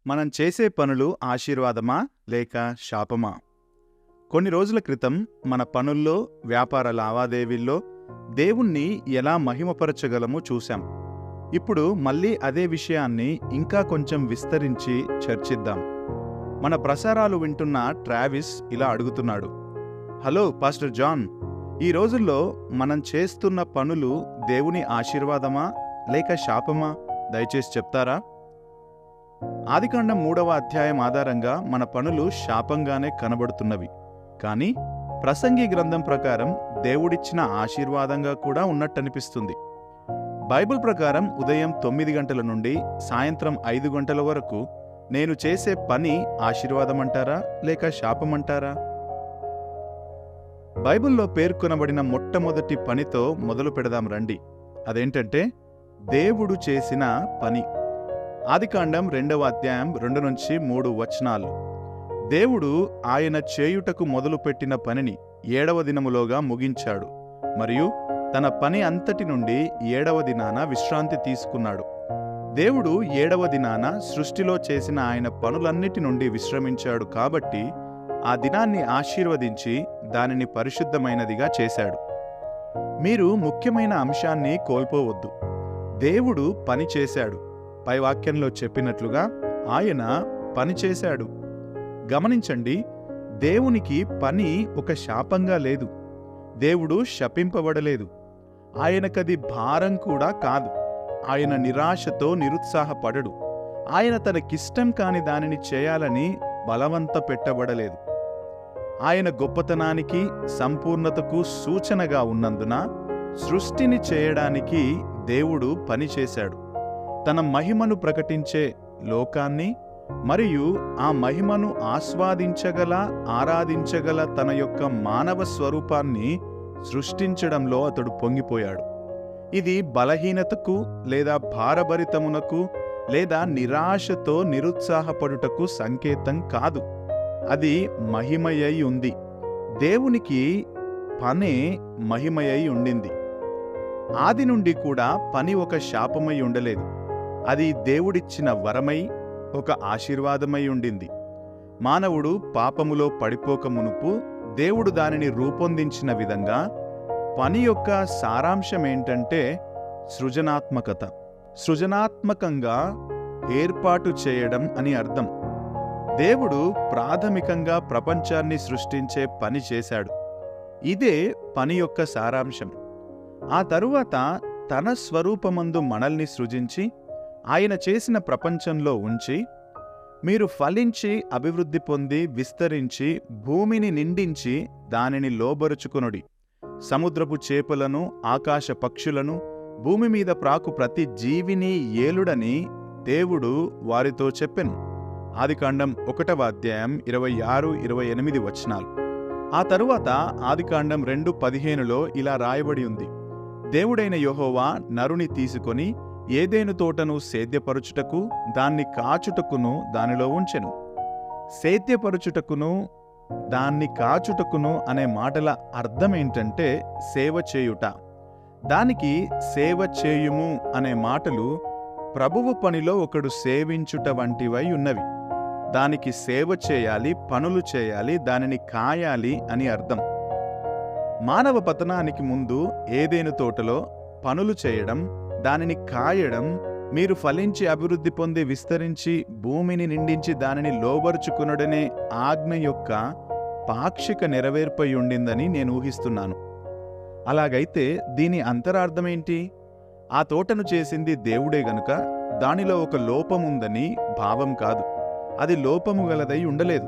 మనం చేసే పనులు ఆశీర్వాదమా లేక శాపమా? కొన్ని రోజుల క్రితం మన పనుల్లో, వ్యాపార లావాదేవీల్లో దేవుణ్ణి ఎలా మహిమపరచగలమో చూశాం. ఇప్పుడు మళ్ళీ అదే విషయాన్ని ఇంకా కొంచెం విస్తరించి చర్చిద్దాం. మన ప్రసారాలు వింటున్న ట్రావిస్ ఇలా అడుగుతున్నాడు. హలో పాస్టర్ జాన్, ఈ రోజుల్లో మనం చేస్తున్న పనులు దేవుని ఆశీర్వాదమా లేక శాపమా? దయచేసి చెప్తారా? ఆదికాండం 3వ అధ్యాయం ఆధారంగా మన పనులు శాపంగానే కనబడుతున్నవి. కానీ ప్రసంగి గ్రంథం ప్రకారం దేవుడిచ్చిన ఆశీర్వాదంగా కూడా ఉన్నట్టనిపిస్తుంది. బైబిల్ ప్రకారం ఉదయం 9 గంటల నుండి సాయంత్రం 5 గంటల వరకు నేను చేసే పని ఆశీర్వాదమంటారా లేక శాపమంటారా? బైబిల్లో పేర్కొనబడిన మొట్టమొదటి పనితో మొదలు పెడదాం రండి. అదేంటంటే దేవుడు చేసిన పని. ఆదికాండం 2వ అధ్యాయం 2-3 వచనాలు. దేవుడు ఆయన చేయుటకు మొదలుపెట్టిన పనిని 7వ దినములోగా ముగించాడు మరియు తన పని అంతటి నుండి 7వ దినాన విశ్రాంతి తీసుకున్నాడు. దేవుడు 7వ దినాన సృష్టిలో చేసిన ఆయన పనులన్నిటి నుండి విశ్రమించాడు కాబట్టి ఆ దినాన్ని ఆశీర్వదించి దానిని పరిశుద్ధమైనదిగా చేశాడు. మీరు ముఖ్యమైన అంశాన్ని కోల్పోవద్దు. దేవుడు పని చేశాడు. పై వాక్యంలో చెప్పినట్లుగా ఆయన పని చేశాడు. గమనించండి, దేవునికి పని ఒక శాపంగా లేదు. దేవుడు శపింపబడలేదు. ఆయనకది భారం కూడా కాదు. ఆయన నిరాశతో నిరుత్సాహపడడు. ఆయన తనకిష్టం కాని దానిని చేయాలని బలవంత పెట్టబడలేదు. ఆయన గొప్పతనానికి, సంపూర్ణతకు సూచనగా ఉన్నందున సృష్టిని చేయడానికి దేవుడు పని చేశాడు. తన మహిమను ప్రకటించే లోకాన్ని మరియు ఆ మహిమను ఆస్వాదించగల, ఆరాధించగల తన యొక్క మానవ స్వరూపాన్ని సృష్టించడంలో అతడు పొంగిపోయాడు. ఇది బలహీనతకు లేదా భారభరితమునకు లేదా నిరాశతో నిరుత్సాహపడుటకు సంకేతం కాదు. అది మహిమయై ఉంది. దేవునికి పనే మహిమయై ఉండింది. ఆది నుండి కూడా పని ఒక శాపమై ఉండలేదు. అది దేవుడిచ్చిన వరమై, ఒక ఆశీర్వాదమై ఉండింది. మానవుడు పాపములో పడిపోక మునుపు దేవుడు దానిని రూపొందించిన విధంగా పని యొక్క సారాంశమేంటంటే సృజనాత్మకత. సృజనాత్మకంగా ఏర్పాటు చేయడం అని అర్థం. దేవుడు ప్రాథమికంగా ప్రపంచాన్ని సృష్టించే పని చేశాడు. ఇదే పని యొక్క సారాంశం. ఆ తరువాత తన స్వరూపమందు మనల్ని సృజించి ఆయన చేసిన ప్రపంచంలో ఉంచి, మీరు ఫలించి అభివృద్ధి పొంది విస్తరించి భూమిని నిండించి దానిని లోబరుచుకొనుడి. సముద్రపు చేపలను, ఆకాశ పక్షులను, భూమి మీద ప్రాకు ప్రతి జీవిని ఏలుడని దేవుడు వారితో చెప్పెను. ఆదికాండం 1వ అధ్యాయం 26-28 వచనాలు. ఆ తరువాత ఆదికాండం 2:15లో ఇలా రాయబడి ఉంది. దేవుడైన యెహోవా నరుని తీసుకొని ఏదెను తోటను సేద్యపరుచుటకు, దాన్ని కాచుటకును దానిలో ఉంచెను. సేద్యపరుచుటకును దాన్ని కాచుటకును అనే మాటల అర్థమేంటంటే సేవ చేయుట. దానికి సేవ చేయుము అనే మాటలు ప్రభువు పనిలో ఒకడు సేవించుట వంటివై ఉన్నవి. దానికి సేవ చేయాలి, పనులు చేయాలి, దానిని కాయాలి అని అర్థం. మానవ పతనానికి ముందు ఏదెను తోటలో పనులు చేయడం, దానిని కాయడం, మీరు ఫలించి అభివృద్ధి పొంది విస్తరించి భూమిని నిండించి దానిని లోబరుచుకునుడనే ఆజ్ఞ యొక్క పాక్షిక నెరవేర్పై ఉండిందని నేను ఊహిస్తున్నాను. అలాగైతే దీని అంతరార్థమేంటి? ఆ తోటను చేసింది దేవుడే గనుక దానిలో ఒక లోపముందని భావం కాదు. అది లోపము గలదై ఉండలేదు.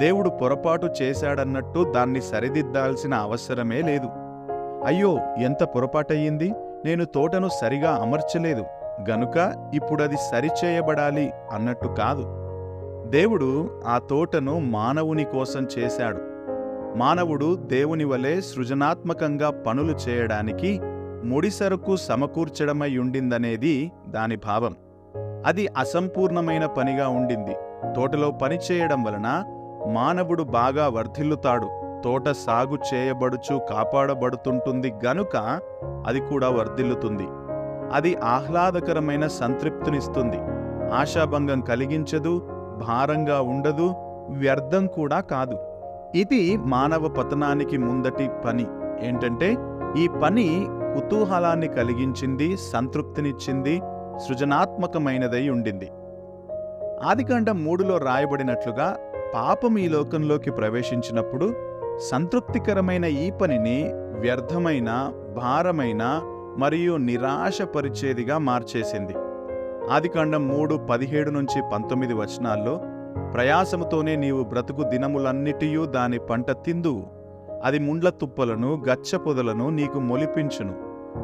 దేవుడు పొరపాటు చేశాడన్నట్టు దాన్ని సరిదిద్దాల్సిన అవసరమే లేదు. అయ్యో, ఎంత పొరపాటయ్యింది, నేను తోటను సరిగా అమర్చలేదు గనుక ఇప్పుడది సరిచేయబడాలి అన్నట్టు కాదు. దేవుడు ఆ తోటను మానవుని కోసం చేశాడు. మానవుడు దేవుని వలె సృజనాత్మకంగా పనులు చేయడానికి ముడిసరుకు సమకూర్చడమై ఉండిందనేది దాని భావం. అది అసంపూర్ణమైన పనిగా ఉండింది. తోటలో పనిచేయడం వలన మానవుడు బాగా వర్ధిల్లుతాడు. తోట సాగు చేయబడుచు కాపాడబడుతుంటుంది గనుక అది కూడా వర్ధిల్లుతుంది. అది ఆహ్లాదకరమైన సంతృప్తినిస్తుంది. ఆశాభంగం కలిగించదు, భారంగా ఉండదు, వ్యర్థం కూడా కాదు. ఇది మానవ పతనానికి ముందటి పని. ఏంటంటే ఈ పని కుతూహలాన్ని కలిగించింది, సంతృప్తినిచ్చింది, సృజనాత్మకమైనదై ఉండింది. ఆదికాండం 3లో రాయబడినట్లుగా పాపం ఈ లోకంలోకి ప్రవేశించినప్పుడు సంతృప్తికరమైన ఈ పనిని వ్యర్థమైన, భారమైన మరియు నిరాశపరిచేదిగా మార్చేసింది. ఆదికాండం 3:17-19 వచనాల్లో, ప్రయాసముతోనే నీవు బ్రతుకు దినములన్నిటియూ దాని పంట తిందువు, అది ముండ్ల తుప్పలను గచ్చ పొదలను నీకు మొలిపించును,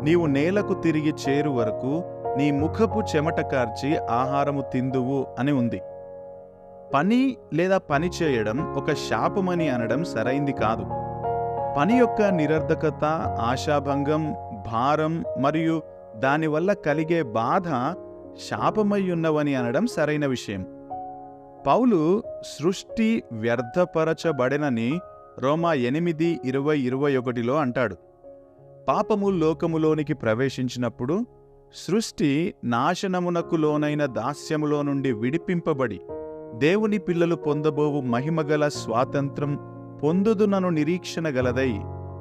నీవు నేలకు తిరిగి చేరు వరకు నీ ముఖపు చెమట కార్చి ఆహారము తిందువు అని ఉంది. పని లేదా పని చేయడం ఒక శాపమని అనడం సరైంది కాదు. పని యొక్క నిరర్ధకత, ఆశాభంగం, భారం మరియు దానివల్ల కలిగే బాధ శాపమయ్యున్నవని అనడం సరైన విషయం. పౌలు సృష్టి వ్యర్థపరచబడెనని రోమా 8:20-21లో అంటాడు. పాపము లోకములోనికి ప్రవేశించినప్పుడు సృష్టి నాశనమునకు లోనైన దాస్యములో నుండి విడిపింపబడి దేవుని పిల్లలు పొందబోవు మహిమగల స్వాతంత్రం పొందుదునను నిరీక్షణ గలదై,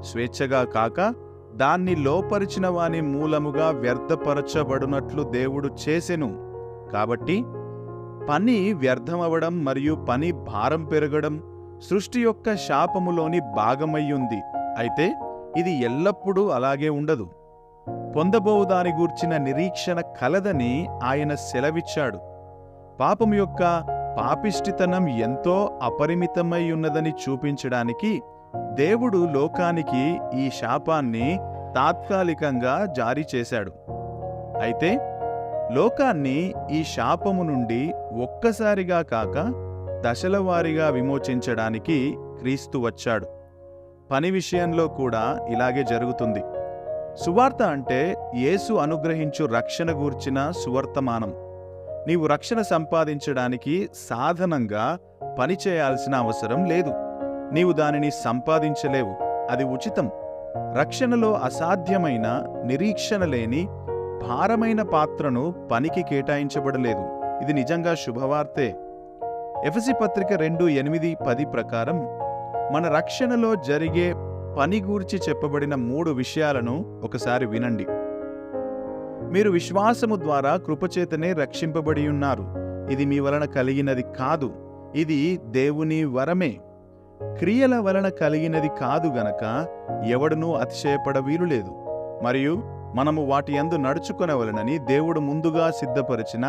స్వేచ్ఛగా కాక దాన్ని లోపరిచిన వాని మూలముగా వ్యర్థపరచబడునట్లు దేవుడు చేసెను. కాబట్టి పని వ్యర్థమవడం మరియు పని భారం పెరగడం సృష్టి యొక్క శాపములోని భాగమయ్యుంది. అయితే ఇది ఎల్లప్పుడూ అలాగే ఉండదు. పొందబోవు దాని గూర్చిన నిరీక్షణ కలదని ఆయన సెలవిచ్చాడు. పాపం యొక్క పాపిష్టితనం ఎంతో అపరిమితమై ఉన్నదని చూపించడానికి దేవుడు లోకానికి ఈ శాపాన్ని తాత్కాలికంగా జారీ చేశాడు. అయితే లోకాన్ని ఈ శాపము నుండి ఒక్కసారిగా కాక దశలవారీగా విమోచించడానికి క్రీస్తు వచ్చాడు. పని విషయంలో కూడా ఇలాగే జరుగుతుంది. సువార్త అంటే యేసు అనుగ్రహించు రక్షణ గూర్చిన సువర్తమానం. నీవు రక్షణ సంపాదించడానికి సాధనంగా పని చేయాల్సిన అవసరం లేదు. నీవు దానిని సంపాదించలేవు, అది ఉచితం. రక్షణలో అసాధ్యమైన, నిరీక్షణ లేని, భారమైన పాత్రను పనికి కేటాయించబడలేదు. ఇది నిజంగా శుభవార్తే. ఎఫెసీ పత్రిక 2:8-10 ప్రకారం మన రక్షణలో జరిగే పని గూర్చి చెప్పబడిన 3 విషయాలను ఒకసారి వినండి. మీరు విశ్వాసము ద్వారా కృపచేతనే రక్షింపబడి ఉన్నారు. ఇది మీ వలన కలిగినది కాదు, ఇది దేవుని వరమే. క్రియల వలన కలిగినది కాదు గనక ఎవడునూ అతిశయపడ వీలులేదు. మరియు మనము వాటి యందు నడుచుకొనవలెనని దేవుడు ముందుగా సిద్ధపరిచిన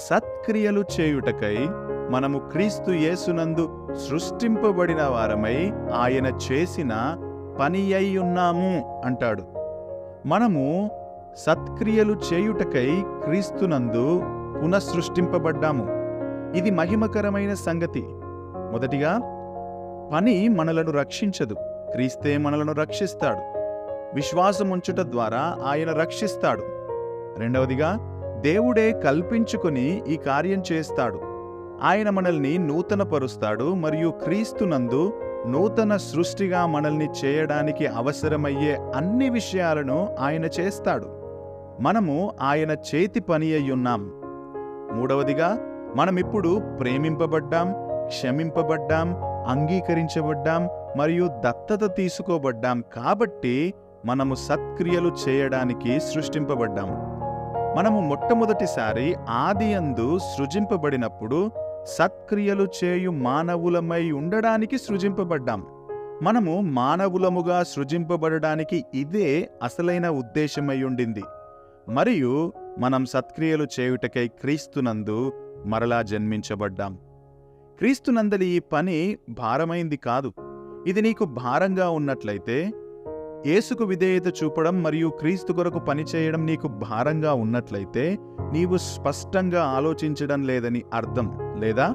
సత్క్రియలు చేయుటకై మనము క్రీస్తు యేసునందు సృష్టింపబడిన వారమై ఆయన చేసిన పని అయ్యున్నాము అంటాడు. మనము సత్క్రియలు చేయుటకై క్రీస్తునందు పునఃసృష్టింపబడ్డాము. ఇది మహిమకరమైన సంగతి. మొదటిగా, పని మనలను రక్షించదు, క్రీస్తే మనలను రక్షిస్తాడు. విశ్వాసముంచుట ద్వారా ఆయన రక్షిస్తాడు. రెండవదిగా, దేవుడే కల్పించుకొని ఈ కార్యం చేస్తాడు. ఆయన మనల్ని నూతనపరుస్తాడు మరియు క్రీస్తునందు నూతన సృష్టిగా మనల్ని చేయడానికి అవసరమయ్యే అన్ని విషయాలను ఆయన చేస్తాడు. మనము ఆయన చేతి పని అయ్యున్నాం. మూడవదిగా, మనమిప్పుడు ప్రేమింపబడ్డాం, క్షమింపబడ్డాం, అంగీకరించబడ్డాం మరియు దత్తత తీసుకోబడ్డాం. కాబట్టి మనము సత్క్రియలు చేయడానికి సృష్టింపబడ్డాం. మనము మొట్టమొదటిసారి ఆదియందు సృజింపబడినప్పుడు సత్క్రియలు చేయు మానవులమై ఉండడానికి సృజింపబడ్డాం. మనము మానవులముగా సృజింపబడడానికి ఇదే అసలైన ఉద్దేశమై ఉండింది. మరియు మనం సత్క్రియలు చేయుటకై క్రీస్తునందు మరలా జన్మించబడ్డాం. క్రీస్తునందలి ఈ పని భారమైంది కాదు. ఇది నీకు భారంగా ఉన్నట్లయితే, యేసుకు విధేయత చూపడం మరియు క్రీస్తు కొరకు పనిచేయడం నీకు భారంగా ఉన్నట్లయితే, నీవు స్పష్టంగా ఆలోచించడం లేదని అర్థం, లేదా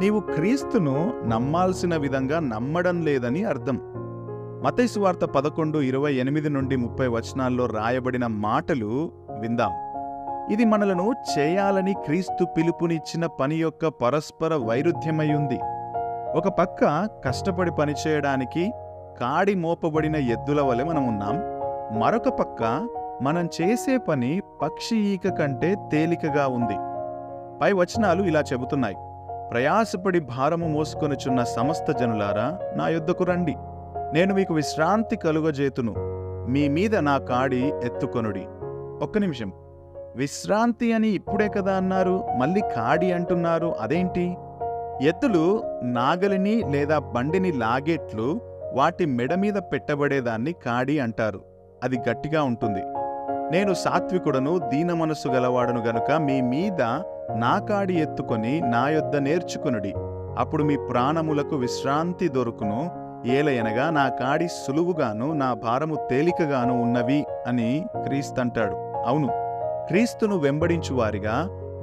నీవు క్రీస్తును నమ్మాల్సిన విధంగా నమ్మడం లేదని అర్థం. మత్తయి సువార్త 11:28-30 వచనాల్లో రాయబడిన మాటలు విందాం. ఇది మనలను చేయాలని క్రీస్తు పిలుపునిచ్చిన పని యొక్క పరస్పర వైరుధ్యమయ్యుంది. ఒక పక్క కష్టపడి పనిచేయడానికి కాడి మోపబడిన ఎద్దుల వలె మనమున్నాం. మరొక పక్క మనం చేసే పని పక్షి ఈక కంటే తేలికగా ఉంది. పై వచనాలు ఇలా చెబుతున్నాయి: ప్రయాసపడి భారము మోసుకొనుచున్న సమస్త జనులారా నా యొద్దకు రండి, నేను మీకు విశ్రాంతి కలుగజేతును, మీ మీద నా కాడి ఎత్తుకొనుడి. ఒక్క నిమిషం, విశ్రాంతి అని ఇప్పుడే కదా అన్నారు, మళ్ళీ కాడి అంటున్నారు, అదేంటి? ఎద్దులు నాగలిని లేదా బండిని లాగేట్లు వాటి మెడ మీద పెట్టబడేదాన్ని కాడి అంటారు. అది గట్టిగా ఉంటుంది. నేను సాత్వికుడను, దీన మనస్సు గలవాడను గనుక మీ మీద నా కాడి ఎత్తుకొని నా యొద్ద నేర్చుకునుడి, అప్పుడు మీ ప్రాణములకు విశ్రాంతి దొరుకును. ఏలయనగా నా కాడి సులువుగాను నా భారము తేలికగాను ఉన్నవి అని క్రీస్తంటాడు. అవును, క్రీస్తును వెంబడించువారిగా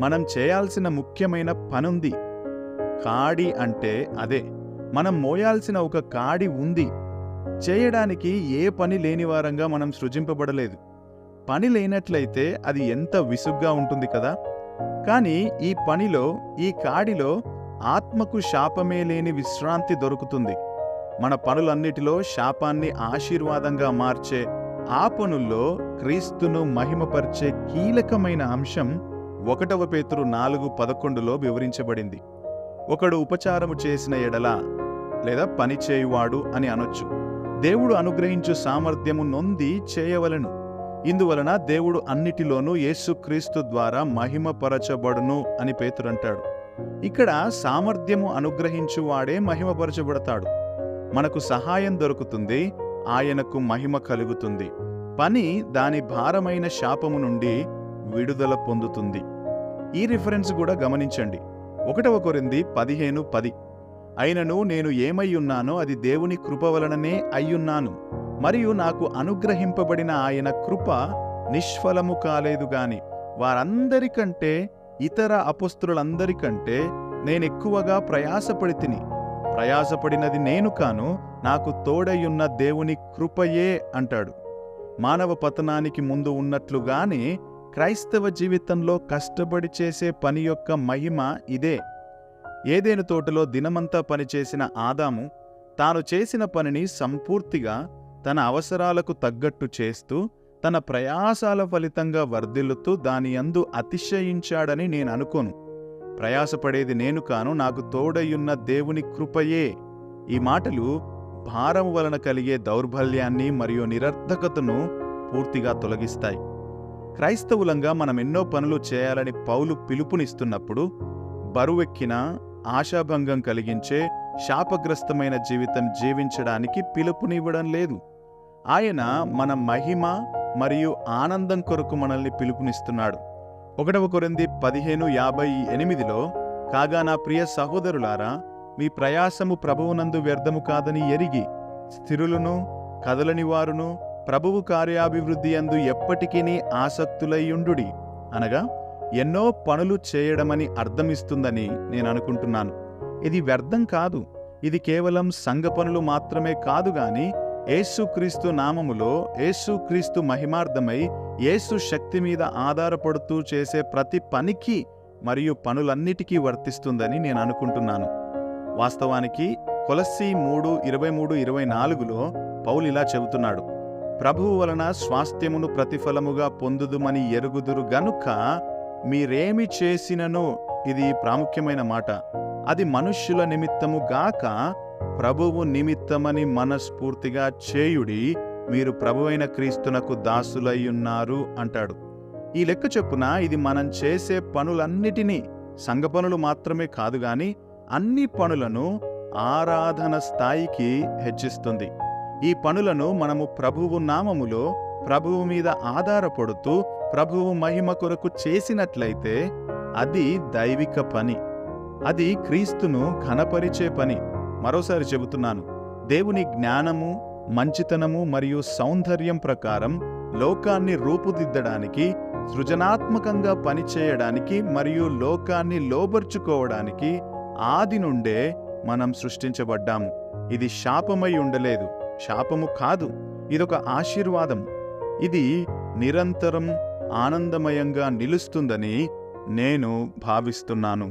మనం చేయాల్సిన ముఖ్యమైన పనుంది. కాడి అంటే అదే, మనం మోయాల్సిన ఒక కాడి ఉంది. చేయడానికి ఏ పని లేనివారంగా మనం సృజింపబడలేదు. పని లేనట్లయితే అది ఎంత విసుగ్గా ఉంటుంది కదా. కానీ ఈ పనిలో, ఈ కాడిలో ఆత్మకు శాపమే లేని విశ్రాంతి దొరుకుతుంది. మన పనులన్నిటిలో శాపాన్ని ఆశీర్వాదంగా మార్చే ఆ పనుల్లో క్రీస్తును మహిమపరిచే కీలకమైన అంశం 1 పేతురు 4:11 వివరించబడింది. ఒకడు ఉపచారము చేసిన ఎడల లేదా పని చేయువాడు అని అనొచ్చు. దేవుడు అనుగ్రహించు సామర్థ్యము నొంది చేయవలెను. ఇందువలన దేవుడు అన్నిటిలోనూ యేసుక్రీస్తు ద్వారా మహిమపరచబడును అని పేతురంటాడు. ఇక్కడ సామర్థ్యము అనుగ్రహించువాడే మహిమపరచబడతాడు. మనకు సహాయం దొరుకుతుంది, ఆయనకు మహిమ కలుగుతుంది. పని దాని భారమైన శాపము నుండి విడుదల పొందుతుంది. ఈ రిఫరెన్స్ కూడా గమనించండి. 1 కొరింథీ 15:10 అయినను నేను ఏమయ్యున్నానో అది దేవుని కృప వలననే అయ్యున్నాను, మరియు నాకు అనుగ్రహింపబడిన ఆయన కృప నిష్ఫలము కాలేదు గాని వారందరికంటే, ఇతర అపొస్తలులందరికంటే నేనెక్కువగా ప్రయాసపడితిని. ప్రయాసపడినది నేను కాను, నాకు తోడయున్న దేవుని కృపయే అంటాడు. మానవ పతనానికి ముందు ఉన్నట్లుగానే క్రైస్తవ జీవితంలో కష్టపడి చేసే పని యొక్క మహిమ ఇదే. ఏదెను తోటలో దినమంతా పనిచేసిన ఆదాము తాను చేసిన పనిని సంపూర్తిగా తన అవసరాలకు తగ్గట్టు చేస్తూ, తన ప్రయాసాల ఫలితంగా వర్ధిల్లుతూ దాని యందు అతిశయించాడని నేను అనుకోను. ప్రయాసపడేది నేను కాను, నాకు తోడయున్న దేవుని కృపయే. ఈ మాటలు భారము వలన కలిగే దౌర్బల్యాన్ని మరియు నిరర్థకతను పూర్తిగా తొలగిస్తాయి. క్రైస్తవులంగా మనం ఎన్నో పనులు చేయాలని పౌలు పిలుపునిస్తున్నప్పుడు బరువెక్కిన, ఆశాభంగం కలిగించే, శాపగ్రస్తమైన జీవితం జీవించడానికి పిలుపునివ్వడం లేదు. ఆయన మన మహిమ మరియు ఆనందం కొరకు మనల్ని పిలుపునిస్తున్నాడు. 1 కొరింథీ 15:58 కాగా నా ప్రియ సహోదరులారా, మీ ప్రయాసము ప్రభువునందు వ్యర్థము కాదని ఎరిగి స్థిరులను, కదలని వారును ప్రభువు కార్యాభివృద్ధి యందు ఎప్పటికీ ఆసక్తులయ్యుండుడి. అనగా ఎన్నో పనులు చేయడమని అర్థమిస్తుందని నేను అనుకుంటున్నాను. ఇది వ్యర్థం కాదు. ఇది కేవలం సంఘ పనులు మాత్రమే కాదు గాని యేసుక్రీస్తు నామములో, యేసుక్రీస్తు మహిమార్థమై, యేసు శక్తి మీద ఆధారపడుతూ చేసే ప్రతి పనికి మరియు పనులన్నిటికీ వర్తిస్తుందని నేను అనుకుంటున్నాను. వాస్తవానికి కొలస్సీ 3:23-24 పౌలు ఇలా చెబుతున్నాడు: ప్రభువు వలన స్వాస్థ్యమును ప్రతిఫలముగా పొందుదుమని ఎరుగుదురు గనుక మీరేమి చేసినను, ఇది ప్రాముఖ్యమైన మాట, అది మనుష్యుల నిమిత్తము గాక ప్రభువు నిమిత్తమని మనస్ఫూర్తిగా చేయుడి, మీరు ప్రభువైన క్రీస్తునకు దాసులయ్యున్నారు అంటాడు. ఈ లెక్క చొప్పున ఇది మనం చేసే పనులన్నిటినీ, సంఘ పనులు మాత్రమే కాదు గాని అన్ని పనులను ఆరాధన స్థాయికి హెచ్చిస్తుంది. ఈ పనులను మనము ప్రభువు నామములో, ప్రభువు మీద ఆధారపడుతూ ప్రభువు మహిమ కొరకు చేసినట్లయితే అది దైవిక పని. అది క్రీస్తును ఘనపరిచే పని. మరోసారి చెబుతున్నాను, దేవుని జ్ఞానము, మంచితనము మరియు సౌందర్యం ప్రకారం లోకాన్ని రూపుదిద్దడానికి, సృజనాత్మకంగా పనిచేయడానికి మరియు లోకాన్ని లోబర్చుకోవడానికి ఆది నుండే మనం సృష్టించబడ్డాము. ఇది శాపమై ఉండలేదు, శాపము కాదు, ఇదొక ఆశీర్వాదం. ఇది నిరంతరం ఆనందమయంగా నిలుస్తుందని నేను భావిస్తున్నాను.